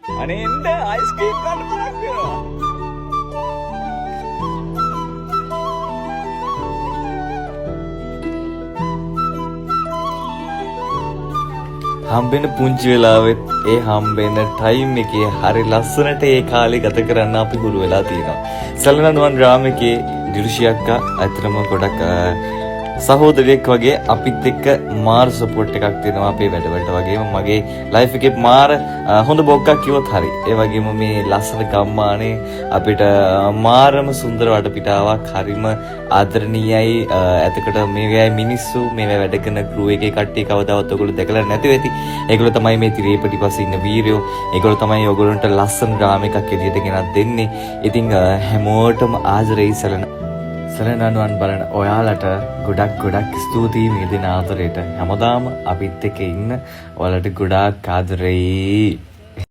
අනේ එන්න අයිස්ක්‍රීම් කන්න මතක් වෙනවා. හම්බෙන පුංචි වෙලාවෙත් ඒ හම්බෙන ටයිම් එකේ හරි ලස්සනට ඒ කාලේ ගත කරන්න අපි හුරු වෙලා තියෙනවා. සැලනනුවන් ග්‍රාමයේ දිරුෂි අක්කා අතරම ගොඩක් සහෝදරයෙක් වගේ අපිත් එක්ක මාර සපෝට් එකක් දෙනවා අපේ වැඩවලට වගේම මගේ ලයිෆ් එකේ මාර හොඳ බොක්කක් කිව්වොත් හරි. ඒ වගේම මේ ලස්සන ගම්මානේ අපිට මාරම සුන්දර වටපිටාවක් හරිම ආදරණීයයි. එතකොට මේ මිනිස්සු මේ වැඩ කරන ක්‍රූ එකේ කට්ටිය කවදාවත් ඔයගොල්ලෝ දැකලා නැති වෙති. ඒගොල්ලෝ තමයි මේ තිරේ පිටිපස්සේ ඉන්න වීරයෝ. ඒගොල්ලෝ තමයි ඔයගොල්ලන්ට ලස්සන ග්‍රාම එකක් එළියට ගෙනත් දෙන්නේ. ඉතින් හැමෝටම ආදරෙයි සැලනනුවන් බලන ඔයාලට ගොඩක් ස්තුතියි මේ දෙන ආදරයට. හැමදාම අපිත් එක්ක ඉන්න ඔයාලට ගොඩාක් ආදරෙයි.